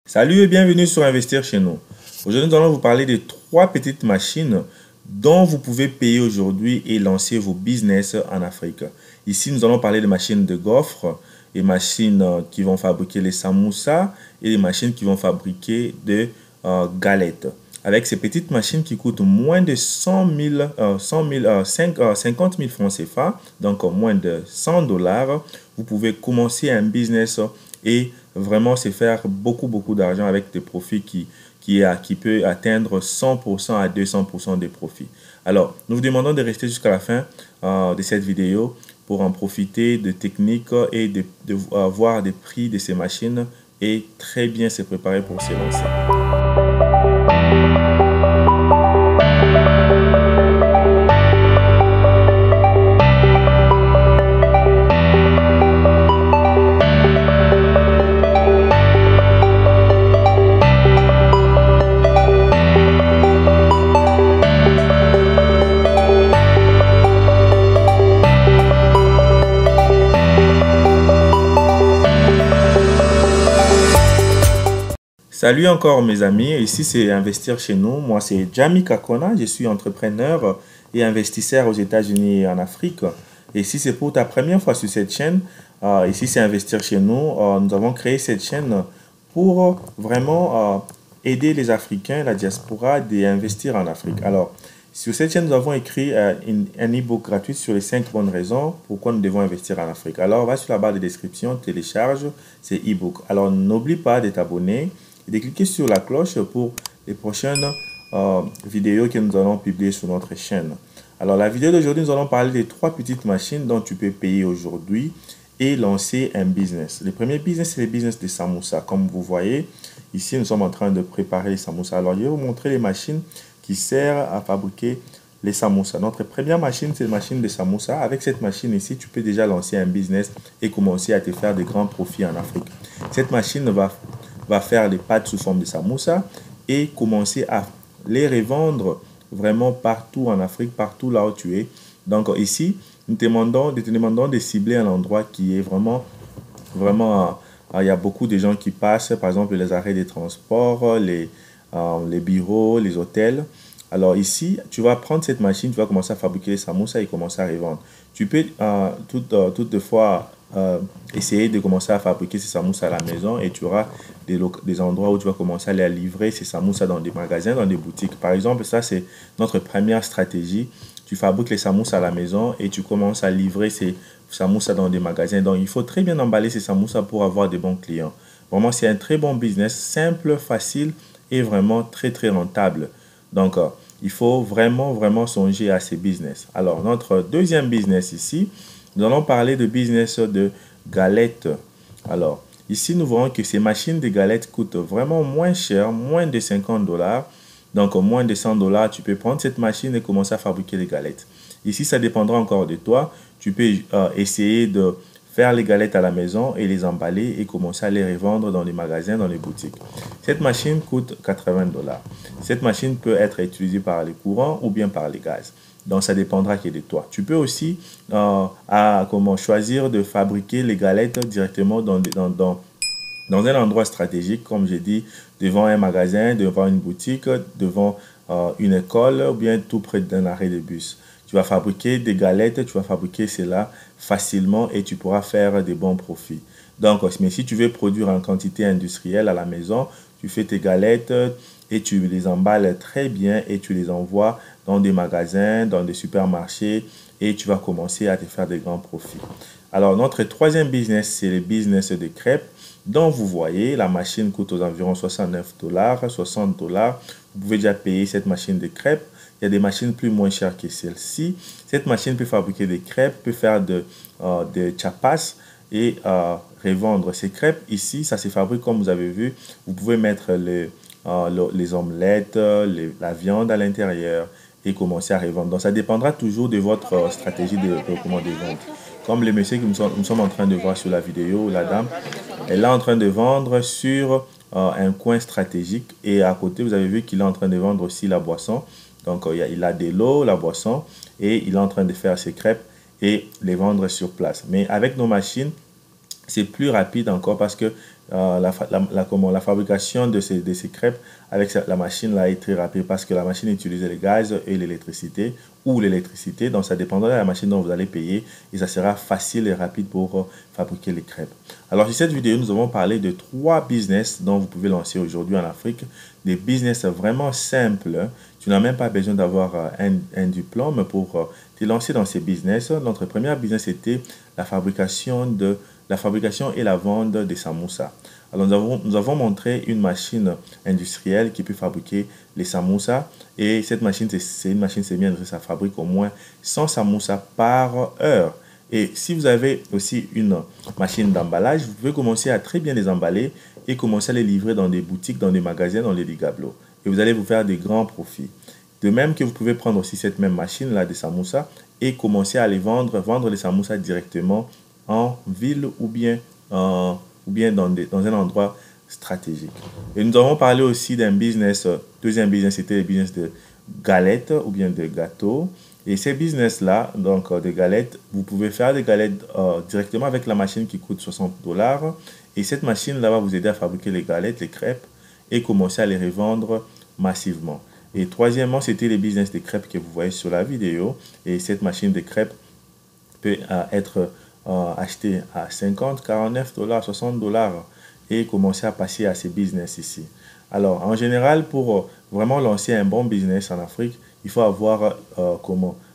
Salut et bienvenue sur Investir chez nous. Aujourd'hui, nous allons vous parler de 3 petites machines dont vous pouvez payer aujourd'hui et lancer vos business en Afrique. Ici, nous allons parler de machines de gaufres, et machines qui vont fabriquer les samoussas et les machines qui vont fabriquer des galettes. Avec ces petites machines qui coûtent moins de 50 000 francs CFA, donc moins de 100 dollars, vous pouvez commencer un business et vraiment se faire beaucoup d'argent avec des profits qui peut atteindre 100% à 200% des profits. Alors, nous vous demandons de rester jusqu'à la fin de cette vidéo pour en profiter de techniques et de voir des prix de ces machines et très bien se préparer pour se lancer. Salut encore mes amis, ici c'est Investir chez nous. Moi c'est Jami Kakona, je suis entrepreneur et investisseur aux États-Unis et en Afrique. Et si c'est pour ta première fois sur cette chaîne, ici c'est Investir chez nous. Nous avons créé cette chaîne pour vraiment aider les Africains, la diaspora, à investir en Afrique. Alors, sur cette chaîne, nous avons écrit un e-book gratuit sur les 5 bonnes raisons pourquoi nous devons investir en Afrique. Alors, va sur la barre de description, télécharge ces e-books. Alors, n'oublie pas de t'abonner et de cliquer sur la cloche pour les prochaines vidéos que nous allons publier sur notre chaîne. Alors, la vidéo d'aujourd'hui, nous allons parler des 3 petites machines dont tu peux payer aujourd'hui et lancer un business. Le premier business, c'est le business de samoussa. Comme vous voyez, ici, nous sommes en train de préparer les samoussas. Alors, je vais vous montrer les machines qui servent à fabriquer les samoussas. Notre première machine, c'est la machine de samoussa. Avec cette machine ici, tu peux déjà lancer un business et commencer à te faire de grands profits en Afrique. Cette machine va faire les pâtes sous forme de samoussa et commencer à les revendre vraiment partout en Afrique, partout là où tu es. Donc ici, nous te demandons de cibler un endroit qui est vraiment, il y a beaucoup de gens qui passent, par exemple les arrêts des transports, les bureaux, les hôtels. Alors ici, tu vas prendre cette machine, tu vas commencer à fabriquer les samoussas et commencer à revendre. Tu peux toutefois essayer de commencer à fabriquer ces samoussas à la maison et tu auras des endroits où tu vas commencer à les livrer ces samoussas dans des magasins, dans des boutiques. Par exemple, ça c'est notre première stratégie. Tu fabriques les samoussas à la maison et tu commences à livrer ces samoussas dans des magasins. Donc il faut très bien emballer ces samoussas pour avoir de bons clients. Vraiment, c'est un très bon business, simple, facile et vraiment très rentable. Donc, il faut vraiment songer à ces business. Alors, notre deuxième business ici, nous allons parler de business de galettes. Alors, ici, nous voyons que ces machines de galettes coûtent vraiment moins cher, moins de 50 dollars. Donc, moins de 100 dollars, tu peux prendre cette machine et commencer à fabriquer des galettes. Ici, ça dépendra encore de toi. Tu peux essayer de faire les galettes à la maison et les emballer et commencer à les revendre dans les magasins, dans les boutiques. Cette machine coûte 80 dollars. Cette machine peut être utilisée par les courants ou bien par les gaz. Donc, ça dépendra de toi. Tu peux aussi choisir de fabriquer les galettes directement dans un endroit stratégique, comme j'ai dit, devant un magasin, devant une boutique, devant une école ou bien tout près d'un arrêt de bus. Tu vas fabriquer des galettes, tu vas fabriquer cela facilement et tu pourras faire des bons profits. Donc, mais si tu veux produire en quantité industrielle à la maison, tu fais tes galettes et tu les emballes très bien et tu les envoies dans des magasins, dans des supermarchés et tu vas commencer à te faire des grands profits. Alors, notre troisième business, c'est le business de crêpes. Donc, vous voyez, la machine coûte aux environs 69 dollars, 60 dollars. Vous pouvez déjà payer cette machine de crêpes. Il y a des machines plus moins chères que celle-ci. Cette machine peut fabriquer des crêpes, peut faire de chapas et revendre ces crêpes. Ici, ça se fabrique comme vous avez vu. Vous pouvez mettre les omelettes, la viande à l'intérieur et commencer à revendre. Donc, ça dépendra toujours de votre stratégie de vente. Comme le monsieur que nous sommes en train de voir sur la vidéo, la dame, elle est en train de vendre sur un coin stratégique et à côté, vous avez vu qu'il est en train de vendre aussi la boisson. Donc, il a de l'eau, la boisson et il est en train de faire ses crêpes et les vendre sur place. Mais avec nos machines, c'est plus rapide encore parce que la fabrication de ces crêpes avec la machine là est très rapide parce que la machine utilise le gaz et l'électricité ou l'électricité. Donc ça dépendra de la machine dont vous allez payer et ça sera facile et rapide pour fabriquer les crêpes. Alors sur cette vidéo, nous avons parlé de 3 business dont vous pouvez lancer aujourd'hui en Afrique. Des business vraiment simples. Tu n'as même pas besoin d'avoir un diplôme pour te lancer dans ces business. Notre premier business était la fabrication et la vente des samoussas. Alors nous avons montré une machine industrielle qui peut fabriquer les samoussas et cette machine, c'est une machine semi-industrielle, ça fabrique au moins 100 samoussas par heure. Et si vous avez aussi une machine d'emballage, vous pouvez commencer à très bien les emballer et commencer à les livrer dans des boutiques, dans des magasins, dans les Ligablo. Et vous allez vous faire des grands profits. De même que vous pouvez prendre aussi cette même machine-là des samoussas et commencer à les vendre les samoussas directement en ville ou bien dans un endroit stratégique. Et nous avons parlé aussi d'un business, deuxième business, c'était le business de galettes ou bien de gâteaux. Et ces business-là, donc de galettes, vous pouvez faire des galettes directement avec la machine qui coûte $60. Et cette machine-là va vous aider à fabriquer les galettes, les crêpes et commencer à les revendre massivement. Et troisièmement, c'était les business de crêpes que vous voyez sur la vidéo. Et cette machine de crêpes peut être achetée à 50, $49, $60 et commencer à passer à ces business ici. Alors, en général, pour vraiment lancer un bon business en Afrique, il faut avoir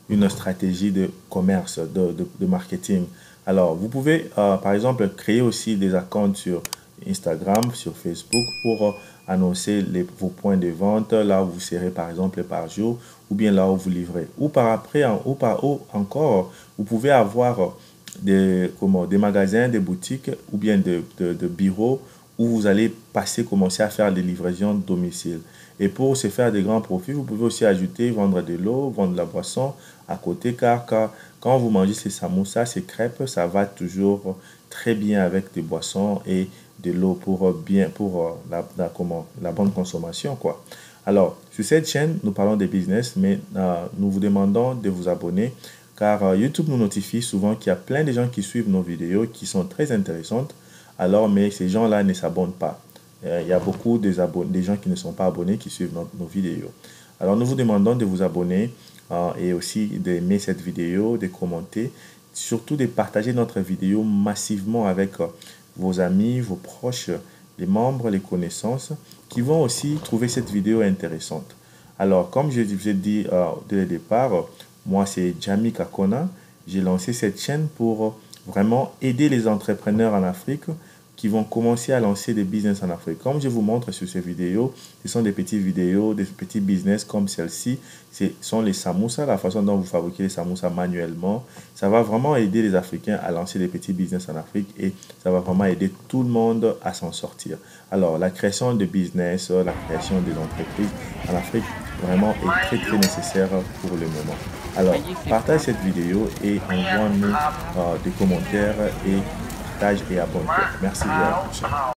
une stratégie de commerce, de marketing. Alors, vous pouvez, par exemple, créer aussi des accounts sur Instagram, sur Facebook pour annoncer vos points de vente, là où vous serez, par exemple, par jour, ou bien là où vous livrez. Ou encore, vous pouvez avoir des magasins, des boutiques, ou bien de bureaux où vous allez commencer à faire des livraisons de domicile. Et pour se faire des grands profits, vous pouvez aussi ajouter, vendre de l'eau, vendre de la boisson à côté, car quand vous mangez ces samoussas, ces crêpes, ça va toujours très bien avec des boissons et de l'eau pour la bonne consommation, quoi. Alors, sur cette chaîne, nous parlons des business, mais nous vous demandons de vous abonner, car YouTube nous notifie souvent qu'il y a plein de gens qui suivent nos vidéos qui sont très intéressantes. Alors, mais ces gens-là ne s'abonnent pas. Il y a beaucoup des gens qui ne sont pas abonnés qui suivent nos vidéos. Alors, nous vous demandons de vous abonner et aussi d'aimer cette vidéo, de commenter, surtout de partager notre vidéo massivement avec vos amis, vos proches, les membres, les connaissances qui vont aussi trouver cette vidéo intéressante. Alors, comme je vous ai dit dès le départ, moi, c'est Jamie Kakona. J'ai lancé cette chaîne pour vraiment aider les entrepreneurs en Afrique qui vont commencer à lancer des business en Afrique. Comme je vous montre sur ces vidéos, ce sont des petites vidéos, des petits business comme celle-ci. Ce sont les samoussas, la façon dont vous fabriquez les samoussas manuellement. Ça va vraiment aider les Africains à lancer des petits business en Afrique et ça va vraiment aider tout le monde à s'en sortir. Alors, la création de business, la création des entreprises en Afrique, vraiment est très très nécessaire pour le moment. Alors, partage cette vidéo et envoie-nous des commentaires et abonne-toi. Merci bien.